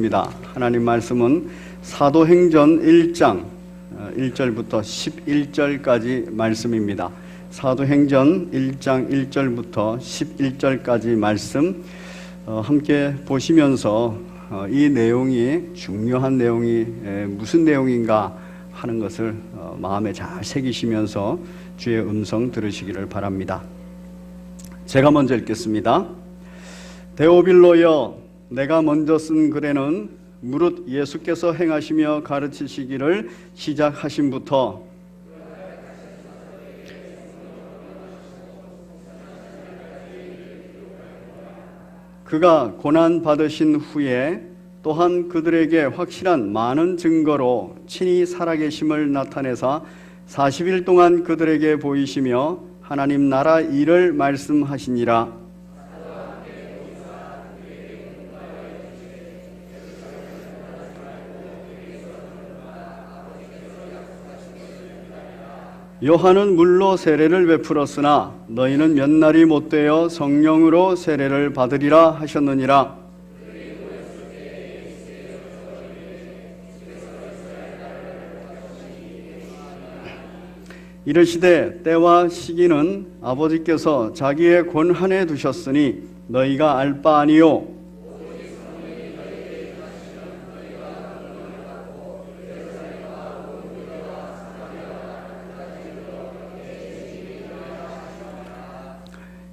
하나님 말씀은 사도행전 1장 1절부터 11절까지 말씀입니다. 사도행전 1장 1절부터 11절까지 말씀 함께 보시면서 이 내용이 중요한 내용이 무슨 내용인가 하는 것을 마음에 잘 새기시면서 주의 음성 들으시기를 바랍니다. 제가 먼저 읽겠습니다. 데오빌로여, 내가 먼저 쓴 글에는 무릇 예수께서 행하시며 가르치시기를 시작하심부터 그가 고난 받으신 후에 또한 그들에게 확실한 많은 증거로 친히 살아계심을 나타내사 40일 동안 그들에게 보이시며 하나님 나라 일을 말씀하시니라. 요한은 물로 세례를 베풀었으나 너희는 몇 날이 못되어 성령으로 세례를 받으리라 하셨느니라. 이르시되 때와 시기는 아버지께서 자기의 권한에 두셨으니 너희가 알 바 아니요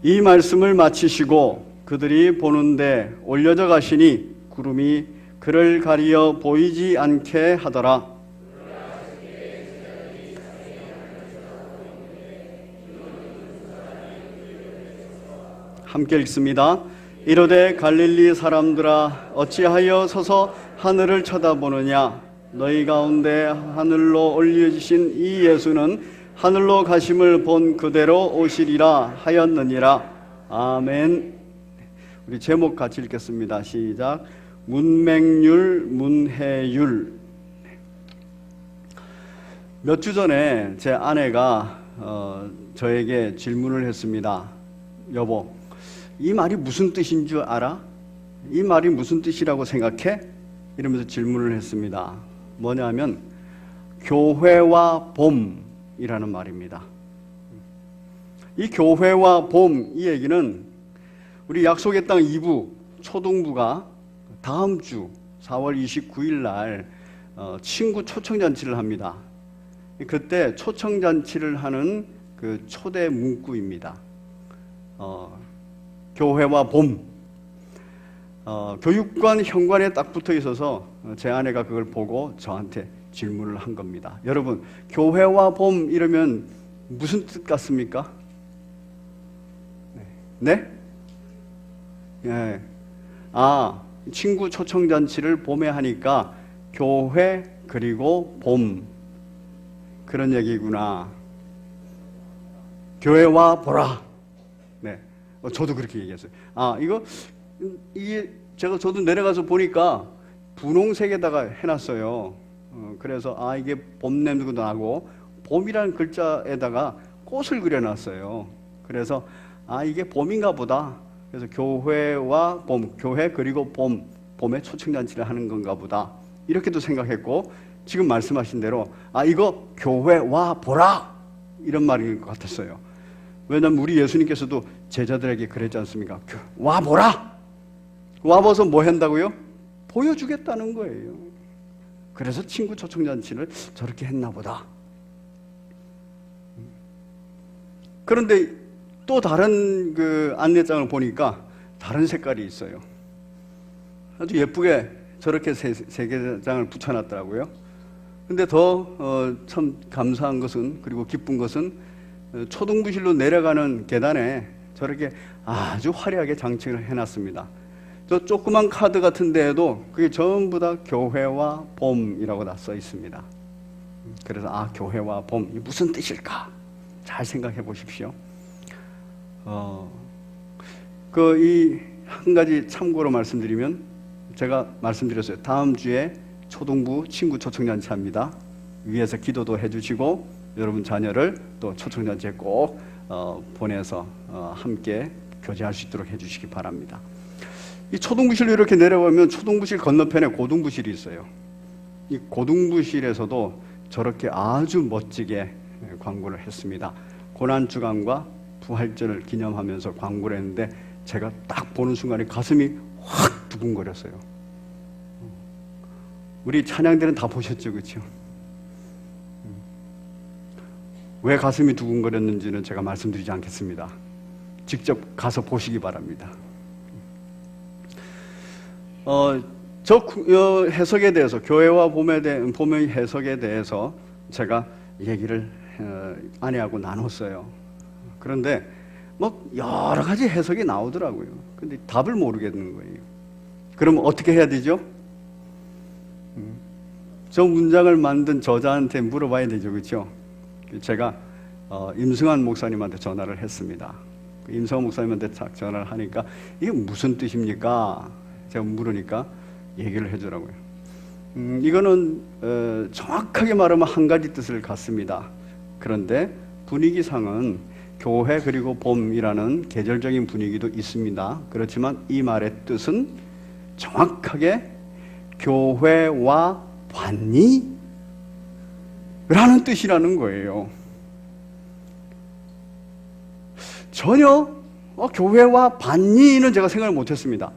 이 말씀을 마치시고 그들이 보는데 올려져 가시니 구름이 그를 가리어 보이지 않게 하더라. 함께 읽습니다. 이르되 갈릴리 사람들아 어찌하여 서서 하늘을 쳐다보느냐. 너희 가운데 하늘로 올려지신 이 예수는 하늘로 가심을 본 그대로 오시리라 하였느니라. 아멘. 우리 제목 같이 읽겠습니다. 시작. 문맹률 문해율. 몇 주 전에 제 아내가 저에게 질문을 했습니다. 여보, 이 말이 무슨 뜻인 줄 알아? 이 말이 무슨 뜻이라고 생각해? 이러면서 질문을 했습니다. 뭐냐면 교회와 봄이라는 말입니다. 이 교회와 봄, 이 얘기는 우리 약속의 땅 2부 초등부가 다음 주 4월 29일 날 친구 초청잔치를 합니다. 그때 초청잔치를 하는 그 초대 문구입니다. 교회와 봄. 교육관 현관에 딱 붙어 있어서 제 아내가 그걸 보고 저한테 질문을 한 겁니다. 여러분, 교회와 봄 이러면 무슨 뜻 같습니까? 네? 네. 친구 초청잔치를 봄에 하니까 교회 그리고 봄 그런 얘기구나. 교회와 보라. 네. 저도 그렇게 얘기했어요. 저도 내려가서 보니까 분홍색에다가 해놨어요. 그래서 이게 봄 냄새도 나고 봄이라는 글자에다가 꽃을 그려놨어요. 그래서 이게 봄인가 보다. 그래서 교회와 봄, 교회 그리고 봄에 초청잔치를 하는 건가 보다. 이렇게도 생각했고 지금 말씀하신 대로 이거 교회와 보라 이런 말인 것 같았어요. 왜냐하면 우리 예수님께서도 제자들에게 그랬지 않습니까? 와보라! 와봐서 뭐 한다고요? 보여주겠다는 거예요. 그래서 친구 초청잔치를 저렇게 했나 보다. 그런데 또 다른 그 안내장을 보니까 다른 색깔이 있어요. 아주 예쁘게 저렇게 세 개장을 붙여놨더라고요. 근데 더 참 감사한 것은, 그리고 기쁜 것은 초등부실로 내려가는 계단에 저렇게 아주 화려하게 장식을 해놨습니다. 저 조그만 카드 같은 데에도 그게 전부 다 교회와 봄이라고 다 써 있습니다. 그래서 교회와 봄, 이 무슨 뜻일까? 잘 생각해 보십시오. 이 한 가지 참고로 말씀드리면, 제가 말씀드렸어요. 다음 주에 초등부 친구 초청잔치 합니다. 위에서 기도도 해주시고 여러분 자녀를 또 초청잔치에 꼭 보내서 함께 교제할 수 있도록 해주시기 바랍니다. 이 초등부실로 이렇게 내려가면 초등부실 건너편에 고등부실이 있어요. 이 고등부실에서도 저렇게 아주 멋지게 광고를 했습니다. 고난주간과 부활절을 기념하면서 광고를 했는데 제가 딱 보는 순간에 가슴이 확 두근거렸어요. 우리 찬양대는 다 보셨죠, 그렇죠? 왜 가슴이 두근거렸는지는 제가 말씀드리지 않겠습니다. 직접 가서 보시기 바랍니다. 해석에 대해서, 교회와 봄의 해석에 대해서 제가 얘기를 아내하고 나눴어요. 그런데 뭐 여러 가지 해석이 나오더라고요. 근데 답을 모르겠는 거예요. 그럼 어떻게 해야 되죠? 저 문장을 만든 저자한테 물어봐야 되죠, 그렇죠? 제가 임승환 목사님한테 전화를 했습니다. 임승환 목사님한테 전화를 하니까 이게 무슨 뜻입니까? 제가 물으니까 얘기를 해주라고요. 이거는 정확하게 말하면 한 가지 뜻을 갖습니다. 그런데 분위기상은 교회 그리고 봄이라는 계절적인 분위기도 있습니다. 그렇지만 이 말의 뜻은 정확하게 교회와 봤니? 라는 뜻이라는 거예요. 전혀 교회와 봤니는 제가 생각을 못했습니다.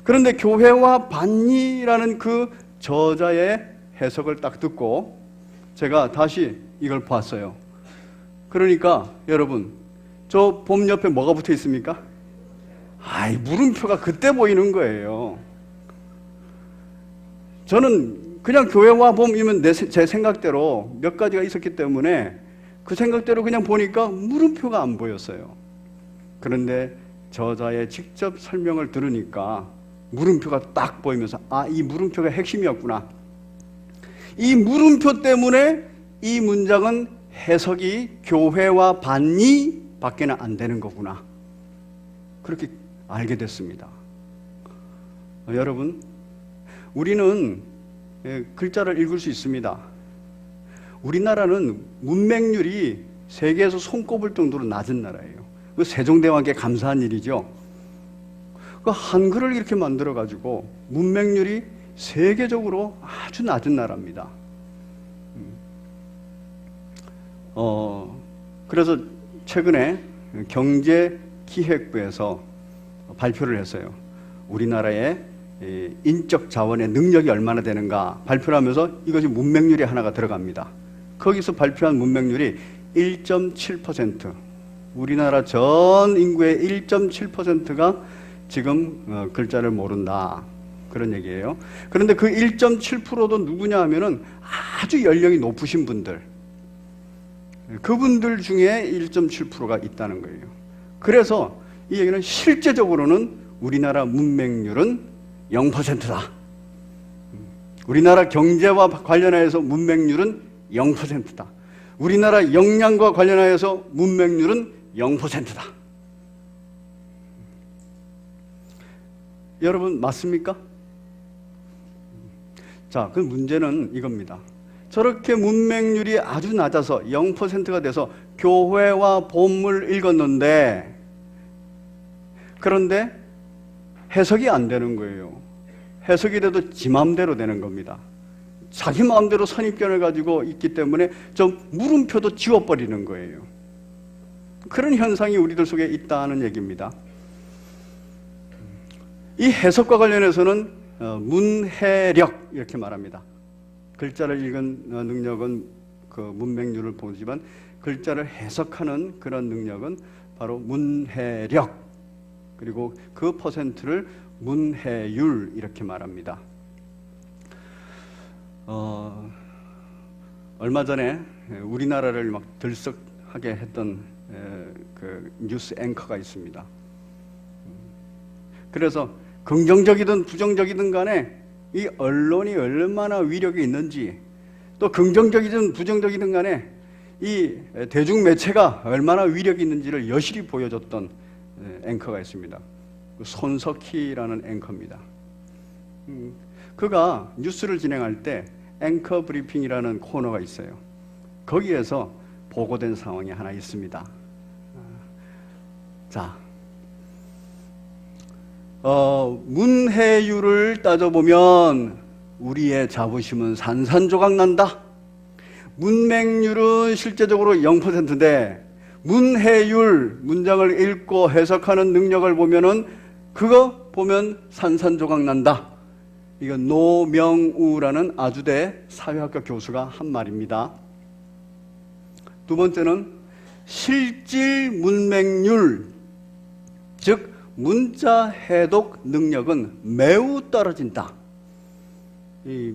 그런데 교회와 봤니라는 그 저자의 해석을 딱 듣고 제가 다시 이걸 봤어요. 그러니까 여러분, 저 봄 옆에 뭐가 붙어 있습니까? 물음표가 그때 보이는 거예요. 저는 그냥 교회와 봄이면 제 생각대로 몇 가지가 있었기 때문에 그 생각대로 그냥 보니까 물음표가 안 보였어요. 그런데 저자의 직접 설명을 들으니까 물음표가 딱 보이면서 이 물음표가 핵심이었구나. 이 물음표 때문에 이 문장은 해석이 교회와 봤니? 밖에는 안 되는 거구나. 그렇게 알게 됐습니다. 여러분, 우리는 글자를 읽을 수 있습니다. 우리나라는 문맹률이 세계에서 손꼽을 정도로 낮은 나라예요. 그 세종대왕께 감사한 일이죠. 그 한글을 이렇게 만들어가지고 문맹률이 세계적으로 아주 낮은 나라입니다. 그래서 최근에 경제기획부에서 발표를 했어요. 우리나라의 인적 자원의 능력이 얼마나 되는가 발표를 하면서 이것이 문맹률이 하나가 들어갑니다. 거기서 발표한 문맹률이 1.7%. 우리나라 전 인구의 1.7%가 지금 글자를 모른다. 그런 얘기예요. 그런데 그 1.7%도 누구냐 하면은 아주 연령이 높으신 분들. 그분들 중에 1.7%가 있다는 거예요. 그래서 이 얘기는 실제적으로는 우리나라 문맹률은 0%다. 우리나라 경제와 관련해서 문맹률은 0%다. 우리나라 역량과 관련하여서 문맹률은 0%다. 여러분 맞습니까? 자, 그 문제는 이겁니다. 저렇게 문맹률이 아주 낮아서 0%가 돼서 교회와 봄을 읽었는데 그런데 해석이 안 되는 거예요. 해석이 돼도 지 마음대로 되는 겁니다. 자기 마음대로 선입견을 가지고 있기 때문에 저 물음표도 지워버리는 거예요. 그런 현상이 우리들 속에 있다는 얘기입니다. 이 해석과 관련해서는 문해력 이렇게 말합니다. 글자를 읽은 능력은 그 문맹률을 보지만 글자를 해석하는 그런 능력은 바로 문해력, 그리고 그 퍼센트를 문해율 이렇게 말합니다. 얼마 전에 우리나라를 막 들썩하게 했던 그 뉴스 앵커가 있습니다. 그래서 긍정적이든 부정적이든 간에 이 언론이 얼마나 위력이 있는지, 또 긍정적이든 부정적이든 간에 이 대중매체가 얼마나 위력이 있는지를 여실히 보여줬던 앵커가 있습니다. 손석희라는 앵커입니다. 그가 뉴스를 진행할 때 앵커 브리핑이라는 코너가 있어요. 거기에서 보고된 상황이 하나 있습니다. 자, 문해율을 따져보면 우리의 자부심은 산산조각 난다. 문맹률은 실제적으로 0%인데 문해율, 문장을 읽고 해석하는 능력을 보면은 그거 보면 산산조각 난다. 이건 노명우라는 아주대 사회학과 교수가 한 말입니다. 두 번째는 실질 문맹률, 즉 문자 해독 능력은 매우 떨어진다. 이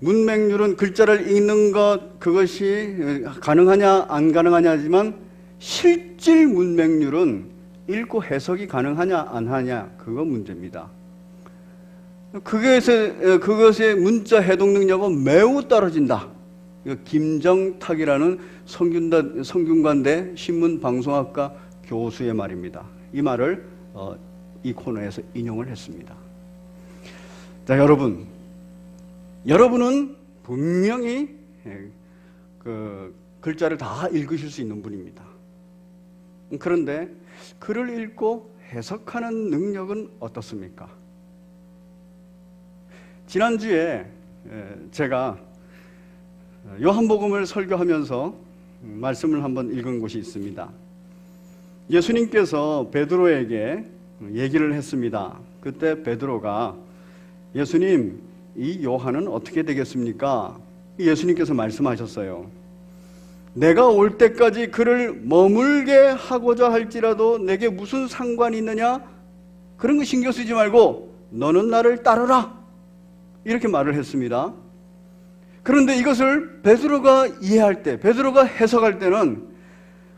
문맹률은 글자를 읽는 것, 그것이 가능하냐 안 가능하냐지만 실질 문맹률은 읽고 해석이 가능하냐 안 하냐, 그거 문제입니다. 그것의 문자 해독 능력은 매우 떨어진다. 김정탁이라는 성균관대 신문방송학과 교수의 말입니다. 이 말을 이 코너에서 인용을 했습니다. 자, 여러분은 분명히 그 글자를 다 읽으실 수 있는 분입니다. 그런데 글을 읽고 해석하는 능력은 어떻습니까? 지난주에 제가 요한복음을 설교하면서 말씀을 한번 읽은 곳이 있습니다. 예수님께서 베드로에게 얘기를 했습니다. 그때 베드로가 예수님, 이 요한은 어떻게 되겠습니까? 예수님께서 말씀하셨어요. 내가 올 때까지 그를 머물게 하고자 할지라도 내게 무슨 상관이 있느냐? 그런 거 신경 쓰지 말고 너는 나를 따르라. 이렇게 말을 했습니다. 그런데 이것을 베드로가 이해할 때, 베드로가 해석할 때는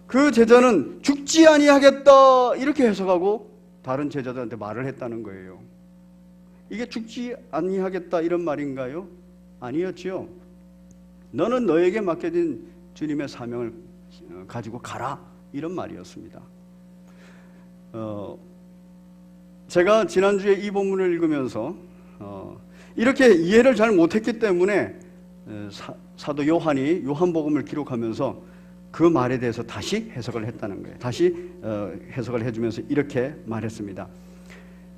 그 제자는 죽지 아니하겠다 이렇게 해석하고 다른 제자들한테 말을 했다는 거예요. 이게 죽지 아니하겠다 이런 말인가요? 아니었지요. 너는 너에게 맡겨진 주님의 사명을 가지고 가라 이런 말이었습니다. 제가 지난주에 이 본문을 읽으면서 이렇게 이해를 잘 못했기 때문에 사도 요한이 요한복음을 기록하면서 그 말에 대해서 다시 해석을 했다는 거예요. 다시 해석을 해주면서 이렇게 말했습니다.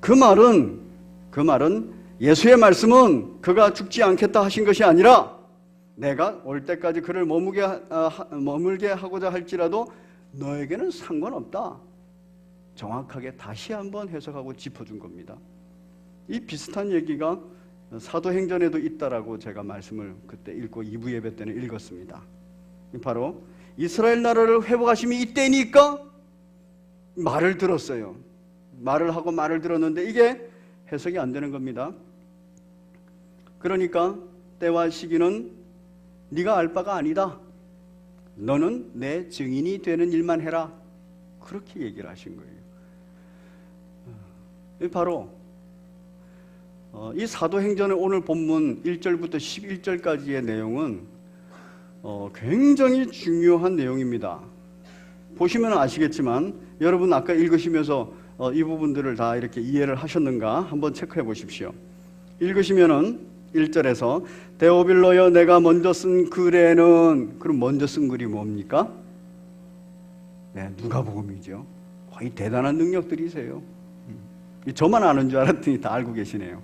그 말은 예수의 말씀은 그가 죽지 않겠다 하신 것이 아니라 내가 올 때까지 그를 머물게 하고자 할지라도 너에게는 상관없다. 정확하게 다시 한번 해석하고 짚어준 겁니다. 이 비슷한 얘기가 사도행전에도 있다라고 제가 말씀을 그때 읽고 2부 예배 때는 읽었습니다. 바로 이스라엘 나라를 회복하심이 이때니까 말을 들었어요. 말을 하고 말을 들었는데 이게 해석이 안 되는 겁니다. 그러니까 때와 시기는 네가 알 바가 아니다. 너는 내 증인이 되는 일만 해라. 그렇게 얘기를 하신 거예요. 바로 이 사도행전의 오늘 본문 1절부터 11절까지의 내용은 굉장히 중요한 내용입니다. 보시면 아시겠지만 여러분 아까 읽으시면서 이 부분들을 다 이렇게 이해를 하셨는가 한번 체크해 보십시오. 읽으시면은 1절에서 데오빌로여 내가 먼저 쓴 글에는, 그럼 먼저 쓴 글이 뭡니까? 네, 누가복음이죠. 거의 대단한 능력들이세요. 저만 아는 줄 알았더니 다 알고 계시네요.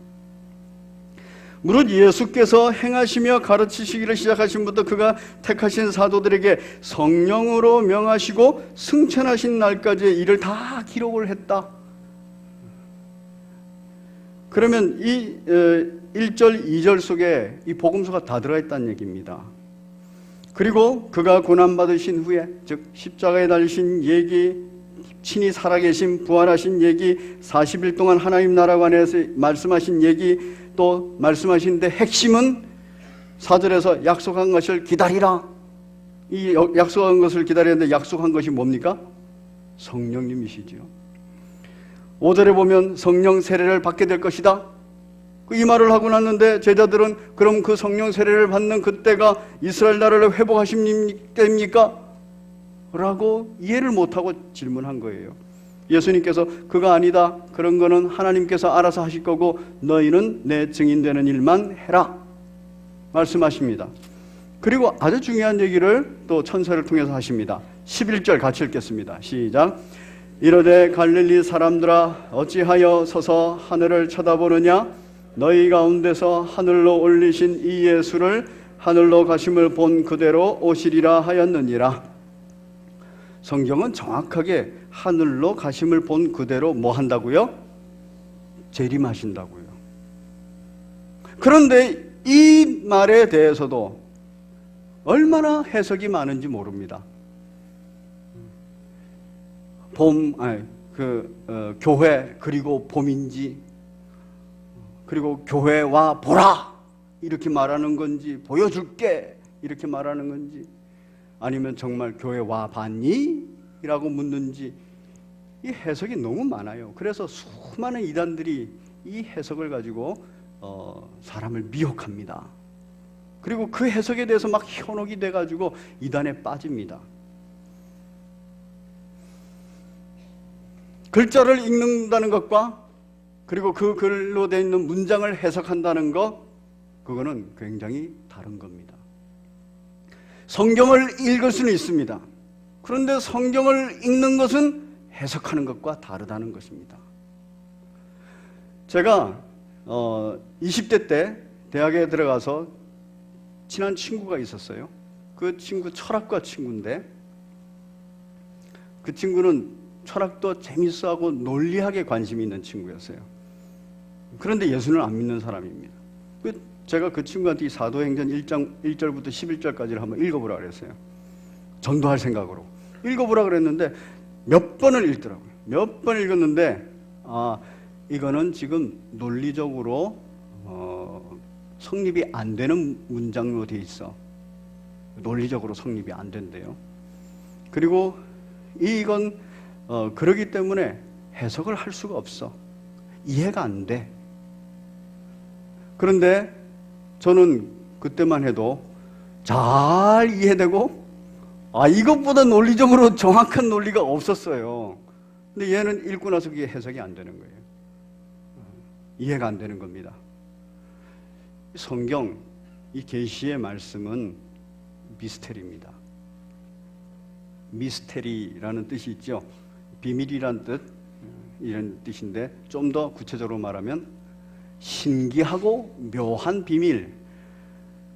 무릇 예수께서 행하시며 가르치시기를 시작하신 부터 그가 택하신 사도들에게 성령으로 명하시고 승천하신 날까지의 일을 다 기록을 했다. 그러면 이 1절, 2절 속에 이 복음서가 다 들어있다는 얘기입니다. 그리고 그가 고난받으신 후에, 즉 십자가에 달리신 얘기, 친히 살아계신 부활하신 얘기, 40일 동안 하나님 나라 관해서 말씀하신 얘기, 또 말씀하시는데 핵심은 4절에서 약속한 것을 기다리라. 이 약속한 것을 기다리는데 약속한 것이 뭡니까? 성령님이시죠. 5절에 보면 성령 세례를 받게 될 것이다. 이 말을 하고 났는데 제자들은 그럼 그 성령 세례를 받는 그때가 이스라엘 나라를 회복하심 때입니까? 라고 이해를 못하고 질문한 거예요. 예수님께서 그가 아니다. 그런 거는 하나님께서 알아서 하실 거고 너희는 내 증인되는 일만 해라. 말씀하십니다. 그리고 아주 중요한 얘기를 또 천사를 통해서 하십니다. 11절 같이 읽겠습니다. 시작. 이르되 갈릴리 사람들아 어찌하여 서서 하늘을 쳐다보느냐 너희 가운데서 하늘로 올리신 이 예수를 하늘로 가심을 본 그대로 오시리라 하였느니라. 성경은 정확하게 하늘로 가심을 본 그대로 뭐 한다고요? 재림하신다고요. 그런데 이 말에 대해서도 얼마나 해석이 많은지 모릅니다. 교회 그리고 봄인지, 그리고 교회와 보라 이렇게 말하는 건지, 보여줄게 이렇게 말하는 건지, 아니면 정말 교회와 봤니? 라고 묻는지, 이 해석이 너무 많아요. 그래서 수많은 이단들이 이 해석을 가지고 사람을 미혹합니다. 그리고 그 해석에 대해서 막 현혹이 돼가지고 이단에 빠집니다. 글자를 읽는다는 것과 그리고 그 글로 되어 있는 문장을 해석한다는 것, 그거는 굉장히 다른 겁니다. 성경을 읽을 수는 있습니다. 그런데 성경을 읽는 것은 해석하는 것과 다르다는 것입니다. 제가 20대 때 대학에 들어가서 친한 친구가 있었어요. 그 친구 철학과 친구인데, 그 친구는 철학도 재밌어하고 논리학에 관심이 있는 친구였어요. 그런데 예수는 안 믿는 사람입니다. 제가 그 친구한테 이 사도행전 1절부터 11절까지를 한번 읽어보라 그랬어요. 전도할 생각으로 읽어보라 그랬는데 몇 번을 읽더라고요. 몇 번 읽었는데 이거는 지금 논리적으로 성립이 안 되는 문장으로 돼 있어. 논리적으로 성립이 안 된대요. 그리고 이건 그러기 때문에 해석을 할 수가 없어. 이해가 안 돼. 그런데 저는 그때만 해도 잘 이해되고, 이것보다 논리적으로 정확한 논리가 없었어요. 근데 얘는 읽고 나서 그게 해석이 안 되는 거예요. 이해가 안 되는 겁니다. 성경, 이 계시의 말씀은 미스테리입니다. 미스테리라는 뜻이 있죠. 비밀이란 뜻, 이런 뜻인데 좀 더 구체적으로 말하면 신기하고 묘한 비밀.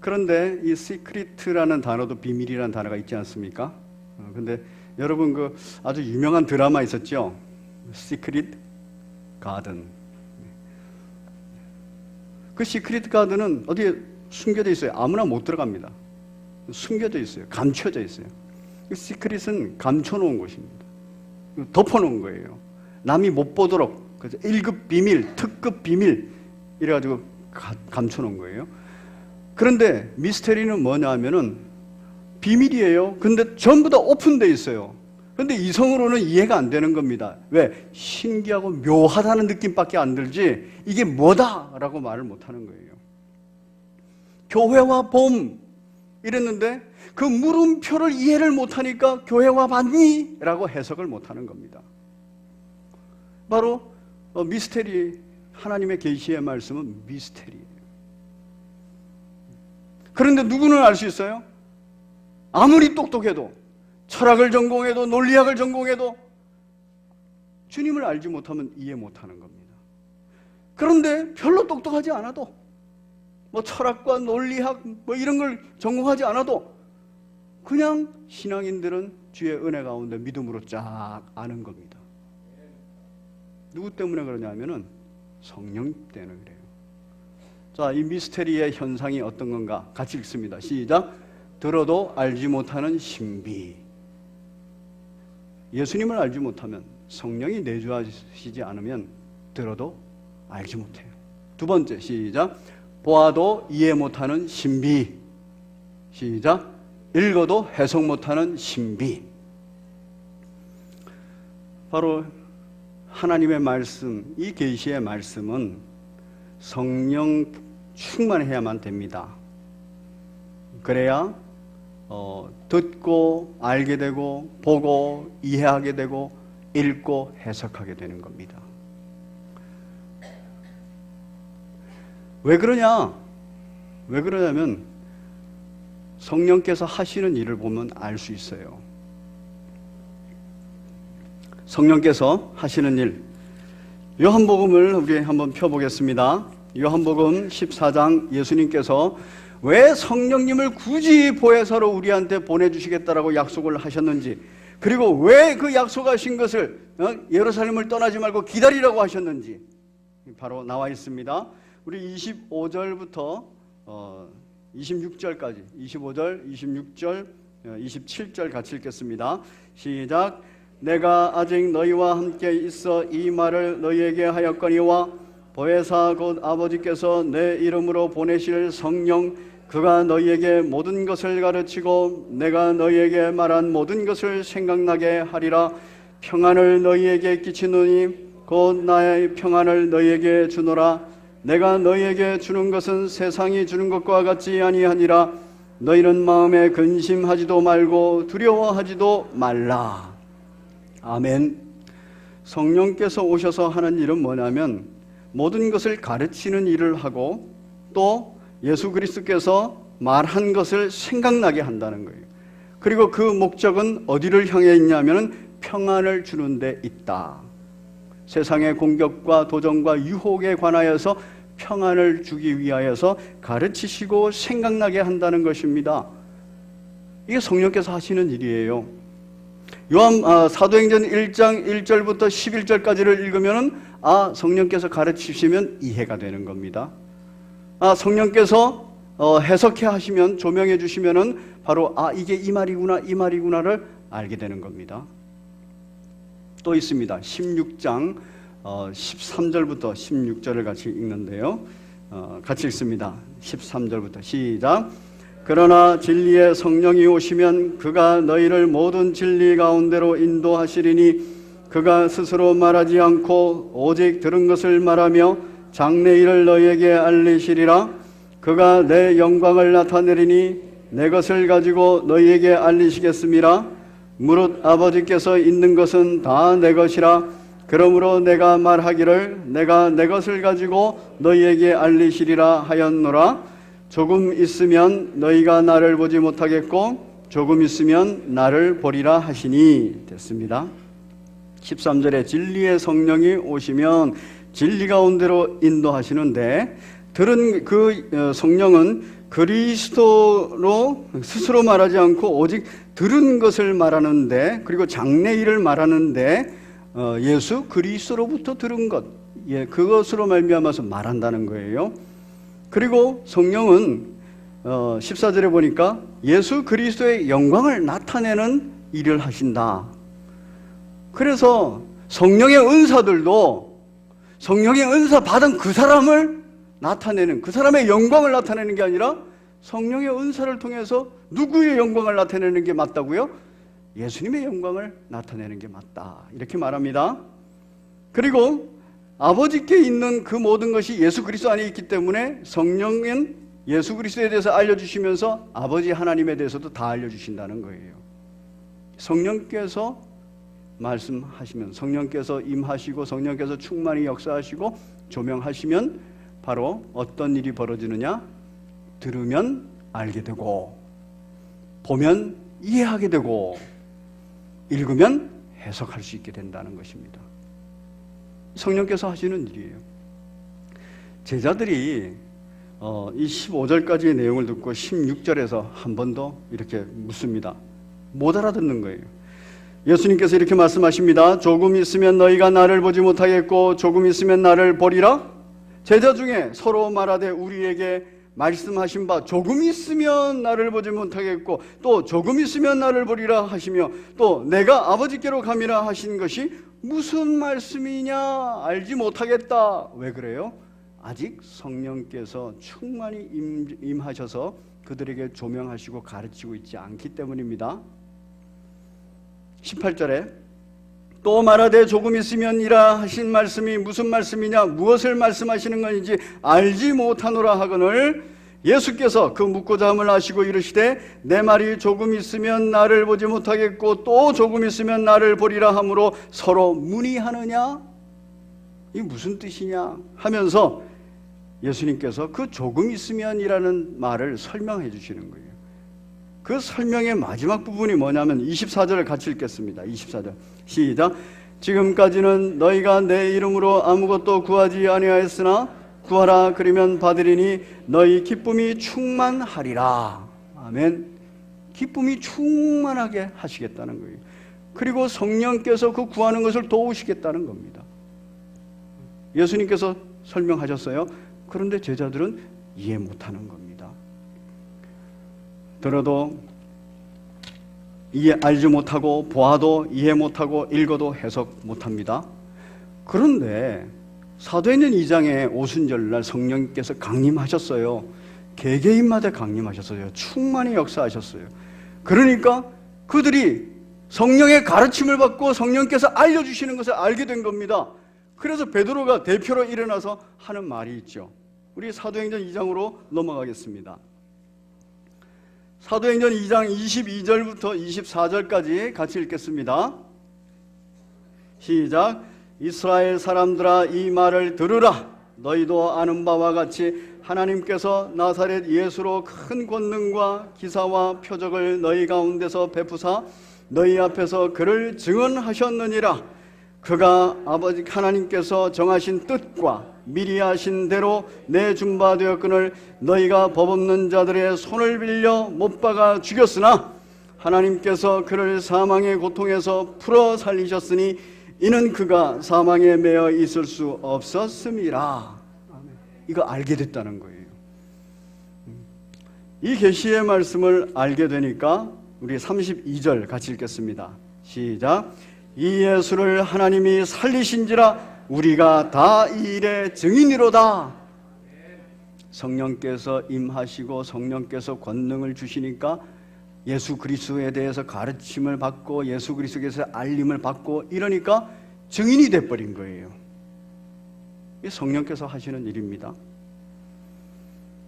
그런데 이 시크릿이라는 단어도 비밀이라는 단어가 있지 않습니까? 근데 여러분 그 아주 유명한 드라마 있었죠? 시크릿 가든. 그 시크릿 가든은 어디에 숨겨져 있어요? 아무나 못 들어갑니다. 숨겨져 있어요. 감춰져 있어요. 시크릿은 감춰놓은 곳입니다. 덮어놓은 거예요. 남이 못 보도록. 그래서 1급 비밀, 특급 비밀 이래가지고 감춰놓은 거예요. 그런데 미스테리는 뭐냐 하면은 비밀이에요. 근데 전부 다 오픈되어 있어요. 그런데 이성으로는 이해가 안 되는 겁니다. 왜? 신기하고 묘하다는 느낌밖에 안 들지 이게 뭐다라고 말을 못하는 거예요. 교회와 봄 이랬는데 그 물음표를 이해를 못하니까 교회와 봤니? 라고 해석을 못하는 겁니다. 바로 미스테리, 하나님의 계시의 말씀은 미스테리예요. 그런데 누구는 알 수 있어요? 아무리 똑똑해도, 철학을 전공해도, 논리학을 전공해도 주님을 알지 못하면 이해 못하는 겁니다. 그런데 별로 똑똑하지 않아도, 철학과 논리학 이런 걸 전공하지 않아도 그냥 신앙인들은 주의 은혜 가운데 믿음으로 쫙 아는 겁니다. 누구 때문에 그러냐면은 성령 때문에 그래요. 자, 이 미스테리의 현상이 어떤 건가? 같이 읽습니다. 시작. 들어도 알지 못하는 신비. 예수님을 알지 못하면, 성령이 내주하시지 않으면 들어도 알지 못해요. 두 번째, 시작. 보아도 이해 못하는 신비. 시작. 읽어도 해석 못하는 신비. 바로 하나님의 말씀, 이 계시의 말씀은 성령 충만해야만 됩니다. 그래야 듣고 알게 되고 보고 이해하게 되고 읽고 해석하게 되는 겁니다. 왜 그러냐? 왜 그러냐면 성령께서 하시는 일을 보면 알 수 있어요. 성령께서 하시는 일, 요한복음을 우리 한번 펴보겠습니다. 요한복음 14장, 예수님께서 왜 성령님을 굳이 보혜사로 우리한테 보내주시겠다라고 약속을 하셨는지, 그리고 왜 그 약속하신 것을 예루살렘을 떠나지 말고 기다리라고 하셨는지 바로 나와 있습니다. 우리 25절부터 26절까지 25절, 26절, 27절 같이 읽겠습니다. 시작. 내가 아직 너희와 함께 있어 이 말을 너희에게 하였거니와 보혜사 곧 아버지께서 내 이름으로 보내실 성령 그가 너희에게 모든 것을 가르치고 내가 너희에게 말한 모든 것을 생각나게 하리라. 평안을 너희에게 끼치노니 곧 나의 평안을 너희에게 주노라. 내가 너희에게 주는 것은 세상이 주는 것과 같지 아니하니라. 너희는 마음에 근심하지도 말고 두려워하지도 말라. 아멘. 성령께서 오셔서 하는 일은 뭐냐면 모든 것을 가르치는 일을 하고 또 예수 그리스도께서 말한 것을 생각나게 한다는 거예요. 그리고 그 목적은 어디를 향해 있냐면 평안을 주는 데 있다. 세상의 공격과 도전과 유혹에 관하여서 평안을 주기 위하여서 가르치시고 생각나게 한다는 것입니다. 이게 성령께서 하시는 일이에요. 사도행전 1장 1절부터 11절까지를 읽으면 성령께서 가르치시면 이해가 되는 겁니다. 성령께서 해석해 하시면, 조명해 주시면은 바로 이게 이 말이구나 이 말이구나를 알게 되는 겁니다. 또 있습니다. 16장 13절부터 16절을 같이 읽는데요. 같이 읽습니다. 13절부터 시작. 그러나 진리의 성령이 오시면 그가 너희를 모든 진리 가운데로 인도하시리니 그가 스스로 말하지 않고 오직 들은 것을 말하며 장래일을 너희에게 알리시리라. 그가 내 영광을 나타내리니 내 것을 가지고 너희에게 알리시겠음이라. 무릇 아버지께서 있는 것은 다 내 것이라. 그러므로 내가 말하기를 내가 내 것을 가지고 너희에게 알리시리라 하였노라. 조금 있으면 너희가 나를 보지 못하겠고 조금 있으면 나를 보리라 하시니. 됐습니다. 13절에 진리의 성령이 오시면 진리 가운데로 인도하시는데, 들은 그 성령은 그리스도로 스스로 말하지 않고 오직 들은 것을 말하는데, 그리고 장래일을 말하는데 예수 그리스도로부터 들은 것, 그것으로 말미암아서 말한다는 거예요. 그리고 성령은 14절에 보니까 예수 그리스도의 영광을 나타내는 일을 하신다. 그래서 성령의 은사들도 성령의 은사 받은 그 사람을 나타내는, 그 사람의 영광을 나타내는 게 아니라 성령의 은사를 통해서 누구의 영광을 나타내는 게 맞다고요? 예수님의 영광을 나타내는 게 맞다, 이렇게 말합니다. 그리고 아버지께 있는 그 모든 것이 예수 그리스도 안에 있기 때문에 성령은 예수 그리스도에 대해서 알려주시면서 아버지 하나님에 대해서도 다 알려주신다는 거예요. 성령께서 말씀하시면, 성령께서 임하시고 성령께서 충만히 역사하시고 조명하시면 바로 어떤 일이 벌어지느냐? 들으면 알게 되고, 보면 이해하게 되고, 읽으면 해석할 수 있게 된다는 것입니다. 성령께서 하시는 일이에요. 제자들이 이 15절까지의 내용을 듣고 16절에서 한 번 더 이렇게 묻습니다. 못 알아듣는 거예요. 예수님께서 이렇게 말씀하십니다. 조금 있으면 너희가 나를 보지 못하겠고 조금 있으면 나를 보리라. 제자 중에 서로 말하되 우리에게 말씀하신 바 조금 있으면 나를 보지 못하겠고 또 조금 있으면 나를 보리라 하시며 또 내가 아버지께로 감이라 하신 것이 무슨 말씀이냐 알지 못하겠다. 왜 그래요? 아직 성령께서 충만히 임하셔서 그들에게 조명하시고 가르치고 있지 않기 때문입니다. 18절에 또 말하되 조금 있으면이라 하신 말씀이 무슨 말씀이냐, 무엇을 말씀하시는 것인지 알지 못하노라 하거늘 예수께서 그 묻고자 함을 아시고 이르시되 내 말이 조금 있으면 나를 보지 못하겠고 또 조금 있으면 나를 보리라 하므로 서로 문의하느냐, 이게 무슨 뜻이냐 하면서 예수님께서 그 조금 있으면이라는 말을 설명해 주시는 거예요. 그 설명의 마지막 부분이 뭐냐면 24절을 같이 읽겠습니다. 24절 시작. 지금까지는 너희가 내 이름으로 아무것도 구하지 아니하였으나 구하라 그러면 받으리니 너희 기쁨이 충만하리라. 아멘. 기쁨이 충만하게 하시겠다는 거예요. 그리고 성령께서 그 구하는 것을 도우시겠다는 겁니다. 예수님께서 설명하셨어요. 그런데 제자들은 이해 못하는 겁니다. 들어도 알지 못하고 보아도 이해 못하고 읽어도 해석 못합니다. 그런데 사도행전 2장에 오순절날 성령께서 강림하셨어요. 개개인마다 강림하셨어요. 충만히 역사하셨어요. 그러니까 그들이 성령의 가르침을 받고 성령께서 알려주시는 것을 알게 된 겁니다. 그래서 베드로가 대표로 일어나서 하는 말이 있죠. 우리 사도행전 2장으로 넘어가겠습니다. 사도행전 2장 22절부터 24절까지 같이 읽겠습니다. 시작. 이스라엘 사람들아 이 말을 들으라. 너희도 아는 바와 같이 하나님께서 나사렛 예수로 큰 권능과 기사와 표적을 너희 가운데서 베푸사 너희 앞에서 그를 증언하셨느니라. 그가 아버지 하나님께서 정하신 뜻과 미리 하신 대로 내준 바 되었거늘 너희가 법 없는 자들의 손을 빌려 못 박아 죽였으나 하나님께서 그를 사망의 고통에서 풀어 살리셨으니 이는 그가 사망에 매여 있을 수 없었음이라. 이거 알게 됐다는 거예요. 이 계시의 말씀을 알게 되니까 우리 32절 같이 읽겠습니다. 시작. 이 예수를 하나님이 살리신지라 우리가 다 이 일의 증인이로다. 성령께서 임하시고 성령께서 권능을 주시니까 예수 그리스도에 대해서 가르침을 받고 예수 그리스도에서 알림을 받고 이러니까 증인이 돼버린 거예요. 이게 성령께서 하시는 일입니다.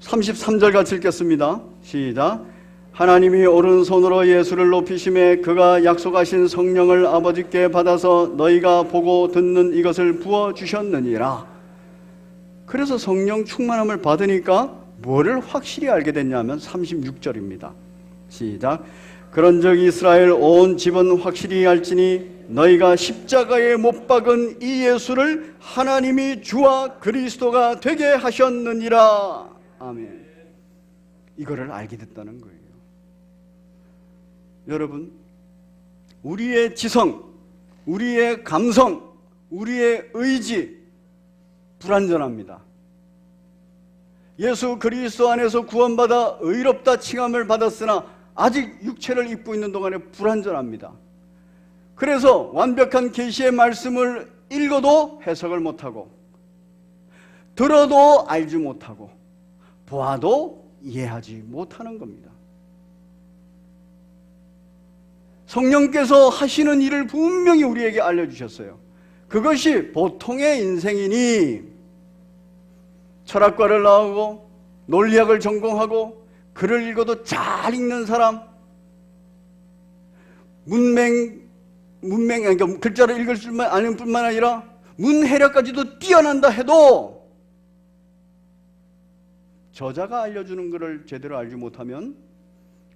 33절 같이 읽겠습니다. 시작. 하나님이 오른손으로 예수를 높이심에 그가 약속하신 성령을 아버지께 받아서 너희가 보고 듣는 이것을 부어주셨느니라. 그래서 성령 충만함을 받으니까 뭐를 확실히 알게 됐냐면 36절입니다. 시작. 그런즉 이스라엘 온 집은 확실히 알지니 너희가 십자가에 못 박은 이 예수를 하나님이 주와 그리스도가 되게 하셨느니라. 아멘. 이거를 알게 됐다는 거예요. 여러분, 우리의 지성, 우리의 감성, 우리의 의지 불완전합니다. 예수 그리스도 안에서 구원받아 의롭다 칭함을 받았으나 아직 육체를 입고 있는 동안에 불완전합니다. 그래서 완벽한 계시의 말씀을 읽어도 해석을 못하고 들어도 알지 못하고 보아도 이해하지 못하는 겁니다. 성령께서 하시는 일을 분명히 우리에게 알려주셨어요. 그것이 보통의 인생이니 철학과를 나오고 논리학을 전공하고 글을 읽어도 잘 읽는 사람, 그러니까 글자를 읽을 줄만 아는 뿐만 아니라 문해력까지도 뛰어난다 해도 저자가 알려주는 것을 제대로 알지 못하면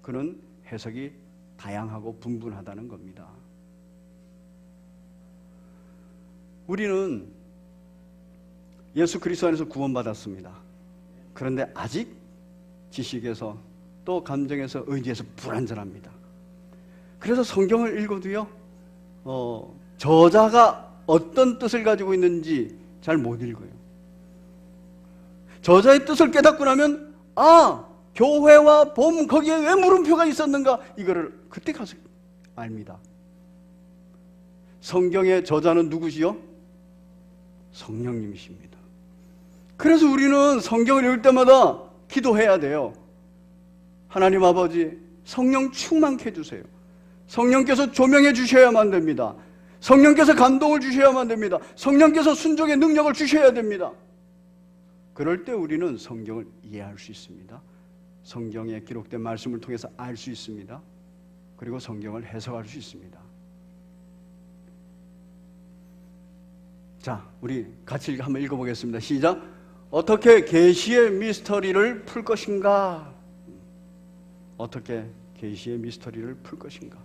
그는 해석이 다양하고 분분하다는 겁니다. 우리는 예수 그리스도 안에서 구원받았습니다. 그런데 아직 지식에서 또 감정에서 의지에서 불완전합니다. 그래서 성경을 읽어도요, 저자가 어떤 뜻을 가지고 있는지 잘 못 읽어요. 저자의 뜻을 깨닫고 나면 교회와 봄 거기에 왜 물음표가 있었는가 이거를 그때 가서 압니다. 성경의 저자는 누구시요? 성령님이십니다. 그래서 우리는 성경을 읽을 때마다 기도해야 돼요. 하나님 아버지, 성령 충만케 해주세요. 성령께서 조명해 주셔야만 됩니다. 성령께서 감동을 주셔야만 됩니다. 성령께서 순종의 능력을 주셔야 됩니다. 그럴 때 우리는 성경을 이해할 수 있습니다. 성경에 기록된 말씀을 통해서 알 수 있습니다. 그리고 성경을 해석할 수 있습니다. 자, 우리 같이 한번 읽어보겠습니다. 시작. 어떻게 계시의 미스터리를 풀 것인가? 어떻게 계시의 미스터리를 풀 것인가?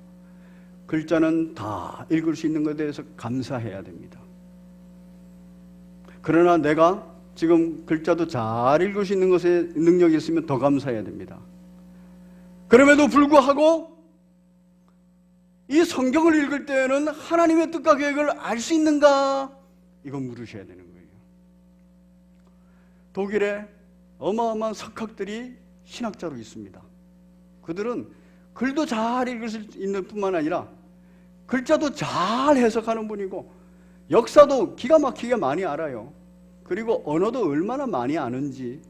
글자는 다 읽을 수 있는 것에 대해서 감사해야 됩니다. 그러나 내가 지금 글자도 잘 읽을 수 있는 것에 능력이 있으면 더 감사해야 됩니다. 그럼에도 불구하고 이 성경을 읽을 때에는 하나님의 뜻과 계획을 알 수 있는가? 이건 물으셔야 되는 거예요. 독일에 어마어마한 석학들이 신학자로 있습니다. 그들은 글도 잘 읽을 수 있는 뿐만 아니라 글자도 잘 해석하는 분이고 역사도 기가 막히게 많이 알아요. 그리고 언어도 얼마나 많이 아는지.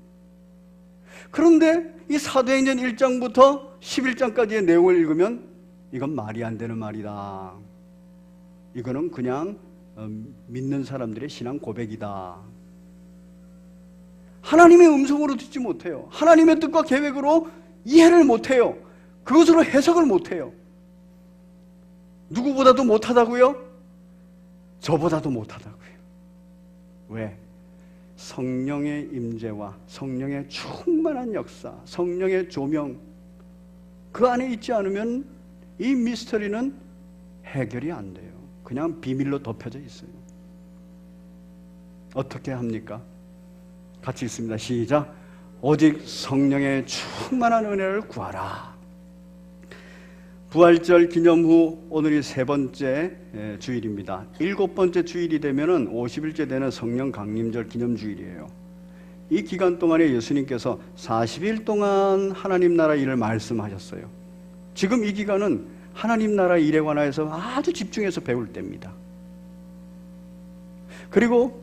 그런데 이 사도행전 1장부터 11장까지의 내용을 읽으면 이건 말이 안 되는 말이다. 이거는 그냥 믿는 사람들의 신앙 고백이다. 하나님의 음성으로 듣지 못해요. 하나님의 뜻과 계획으로 이해를 못해요. 그것으로 해석을 못해요. 누구보다도 못하다고요? 저보다도 못하다고요. 왜? 성령의 임재와 성령의 충만한 역사, 성령의 조명, 그 안에 있지 않으면 이 미스터리는 해결이 안 돼요. 그냥 비밀로 덮여져 있어요. 어떻게 합니까? 같이 읽습니다. 시작. 오직 성령의 충만한 은혜를 구하라. 부활절 기념 후 오늘이 세 번째 주일입니다. 일곱 번째 주일이 되면은 50일째 되는 성령 강림절 기념 주일이에요. 이 기간 동안에 예수님께서 40일 동안 하나님 나라 일을 말씀하셨어요. 지금 이 기간은 하나님 나라 일에 관하여서 아주 집중해서 배울 때입니다. 그리고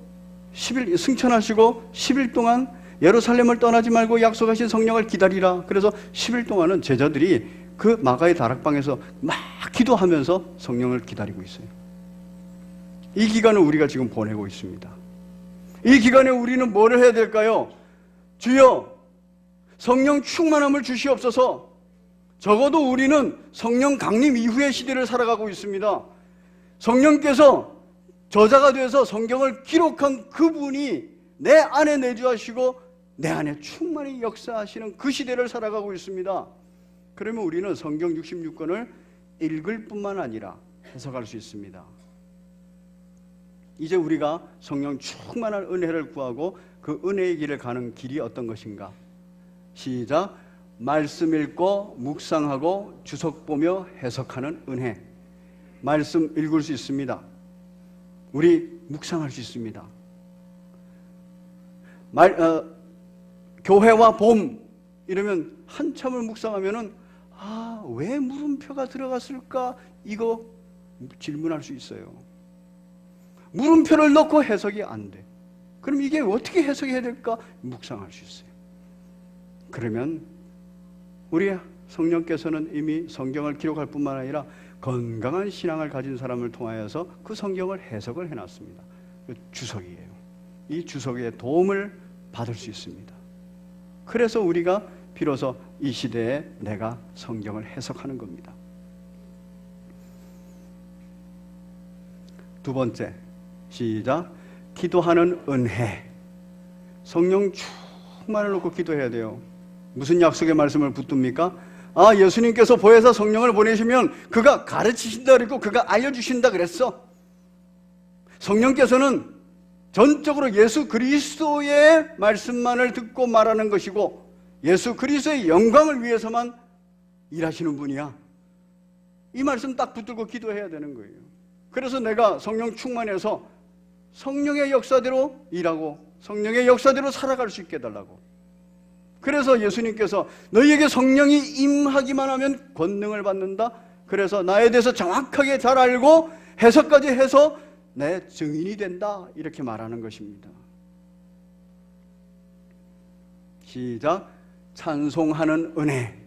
10일 승천하시고 10일 동안 예루살렘을 떠나지 말고 약속하신 성령을 기다리라. 그래서 10일 동안은 제자들이 그 마가의 다락방에서 막 기도하면서 성령을 기다리고 있어요. 이 기간을 우리가 지금 보내고 있습니다. 이 기간에 우리는 뭐를 해야 될까요? 주여 성령 충만함을 주시옵소서. 적어도 우리는 성령 강림 이후의 시대를 살아가고 있습니다. 성령께서 저자가 되어서 성경을 기록한 그분이 내 안에 내주하시고 내 안에 충만히 역사하시는 그 시대를 살아가고 있습니다. 그러면 우리는 성경 66권을 읽을 뿐만 아니라 해석할 수 있습니다. 이제 우리가 성령 충만한 은혜를 구하고 그 은혜의 길을 가는 길이 어떤 것인가? 시작. 말씀 읽고 묵상하고 주석 보며 해석하는 은혜. 말씀 읽을 수 있습니다. 우리 묵상할 수 있습니다. 교회와 봄 이러면 한참을 묵상하면은 왜 물음표가 들어갔을까? 이거 질문할 수 있어요. 물음표를 넣고 해석이 안 돼. 그럼 이게 어떻게 해석해야 될까? 묵상할 수 있어요. 그러면 우리 성령께서는 이미 성경을 기록할 뿐만 아니라 건강한 신앙을 가진 사람을 통하여서 그 성경을 해석을 해놨습니다. 주석이에요. 이 주석의 도움을 받을 수 있습니다. 그래서 우리가 비로소 이 시대에 내가 성경을 해석하는 겁니다. 두 번째, 시작. 기도하는 은혜. 성령 충만을 놓고 기도해야 돼요. 무슨 약속의 말씀을 붙듭니까? 예수님께서 보혜사 성령을 보내시면 그가 가르치신다 그랬고 그가 알려주신다 그랬어. 성령께서는 전적으로 예수 그리스도의 말씀만을 듣고 말하는 것이고 예수 그리스도의 영광을 위해서만 일하시는 분이야. 이 말씀 딱 붙들고 기도해야 되는 거예요. 그래서 내가 성령 충만해서 성령의 역사대로 일하고 성령의 역사대로 살아갈 수 있게 해달라고. 그래서 예수님께서 너희에게 성령이 임하기만 하면 권능을 받는다. 그래서 나에 대해서 정확하게 잘 알고 해석까지 해서 내 증인이 된다. 이렇게 말하는 것입니다. 시작. 찬송하는 은혜.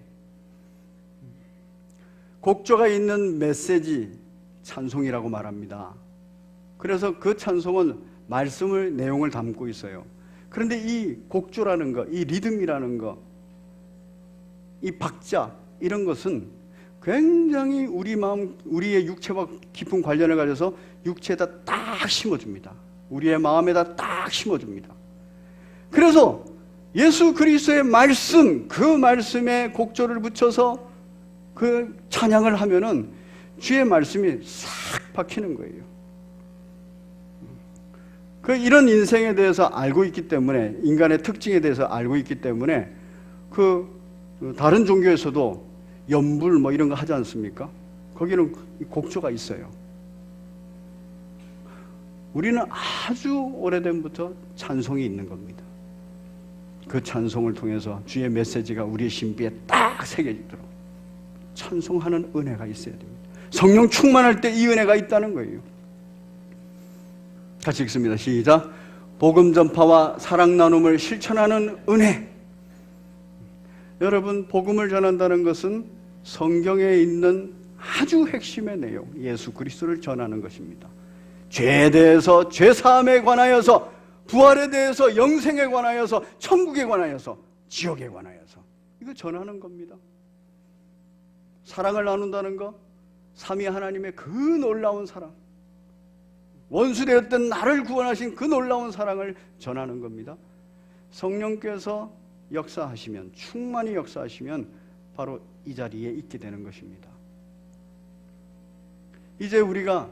곡조가 있는 메시지 찬송이라고 말합니다. 그래서 그 찬송은 말씀을 내용을 담고 있어요. 그런데 이 곡조라는 거, 이 리듬이라는 거, 이 박자 이런 것은 굉장히 우리 마음, 우리의 육체와 깊은 관련을 가져서 육체에다 딱 심어줍니다. 우리의 마음에다 딱 심어줍니다. 그래서 예수 그리스도의 말씀, 그 말씀에 곡조를 붙여서 그 찬양을 하면은 주의 말씀이 싹 박히는 거예요. 이런 인생에 대해서 알고 있기 때문에, 인간의 특징에 대해서 알고 있기 때문에 다른 종교에서도 연불 뭐 이런 거 하지 않습니까? 거기는 곡조가 있어요. 우리는 아주 오래전부터 찬송이 있는 겁니다. 그 찬송을 통해서 주의 메시지가 우리의 신비에 딱 새겨지도록 찬송하는 은혜가 있어야 됩니다. 성령 충만할 때 이 은혜가 있다는 거예요. 같이 읽습니다. 시작. 복음 전파와 사랑 나눔을 실천하는 은혜. 여러분, 복음을 전한다는 것은 성경에 있는 아주 핵심의 내용, 예수 그리스도를 전하는 것입니다. 죄에 대해서, 죄 사함에 관하여서, 부활에 대해서, 영생에 관하여서, 천국에 관하여서, 지옥에 관하여서 이거 전하는 겁니다. 사랑을 나눈다는 것, 삼위 하나님의 그 놀라운 사랑, 원수되었던 나를 구원하신 그 놀라운 사랑을 전하는 겁니다. 성령께서 역사하시면, 충만히 역사하시면 바로 이 자리에 있게 되는 것입니다. 이제 우리가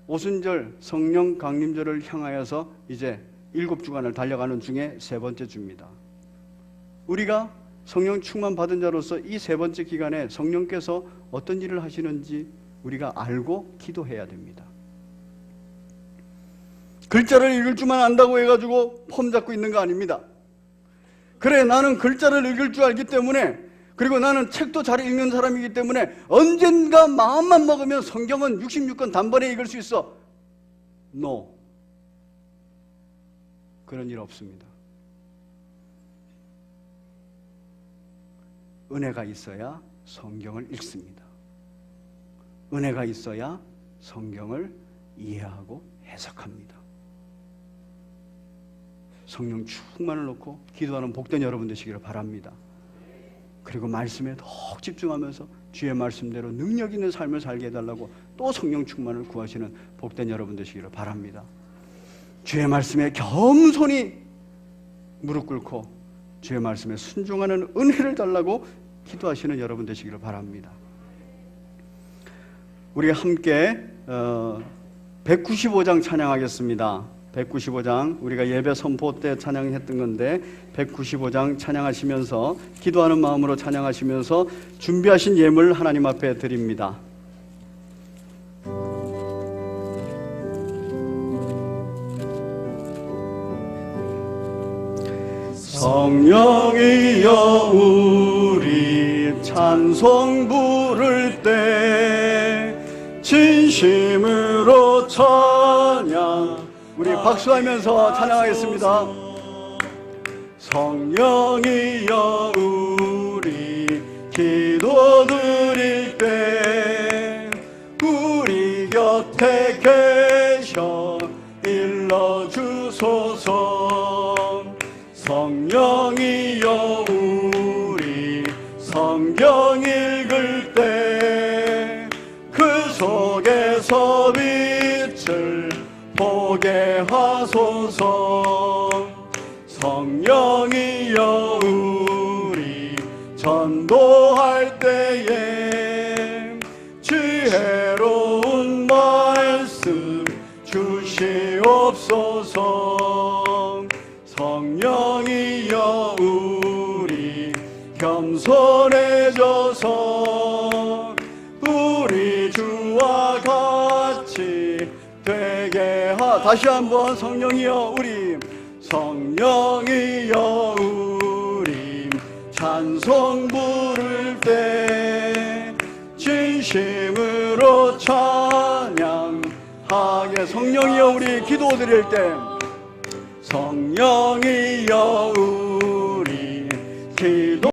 오순절 성령 강림절을 향하여서 이제 7주간을 달려가는 중에 3번째 주입니다. 우리가 성령 충만 받은 자로서 이 3번째 기간에 성령께서 어떤 일을 하시는지 우리가 알고 기도해야 됩니다. 글자를 읽을 줄만 안다고 해가지고 폼 잡고 있는 거 아닙니다. 그래, 나는 글자를 읽을 줄 알기 때문에, 그리고 나는 책도 잘 읽는 사람이기 때문에 언젠가 마음만 먹으면 성경은 66권 단번에 읽을 수 있어. No. 그런 일 없습니다. 은혜가 있어야 성경을 읽습니다. 은혜가 있어야 성경을 이해하고 해석합니다. 성령 충만을 놓고 기도하는 복된 여러분 되시기를 바랍니다. 그리고 말씀에 더욱 집중하면서 주의 말씀대로 능력 있는 삶을 살게 해달라고 또 성령 충만을 구하시는 복된 여러분 되시기를 바랍니다. 주의 말씀에 겸손히 무릎 꿇고 주의 말씀에 순종하는 은혜를 달라고 기도하시는 여러분 되시기를 바랍니다. 우리 함께 195장 찬양하겠습니다. 195장, 우리가 예배 선포 때 찬양했던 건데 195장 찬양하시면서, 기도하는 마음으로 찬양하시면서 준비하신 예물 하나님 앞에 드립니다. 성령이여 우리 찬송 부를 때 진심으로 찬양, 우리 박수하면서 찬양하겠습니다. 성령이여 우리 기도 드릴 때 우리 곁에 계셔 일러주소서. 성령이여 우리 성경 읽을 때 그 속에서 빛을 보게 하소서. 성령이여 우리 전도할 때에 지혜로운 말씀 주시옵소서. 성령이여 우리 겸손해져서 우리 주와 같이 되게 다시 한번 성령이여 우리, 성령이여 우리 찬송 부를 때 진심으로 찬양하게. 성령이여 우리 기도 드릴 때 성령이여 우리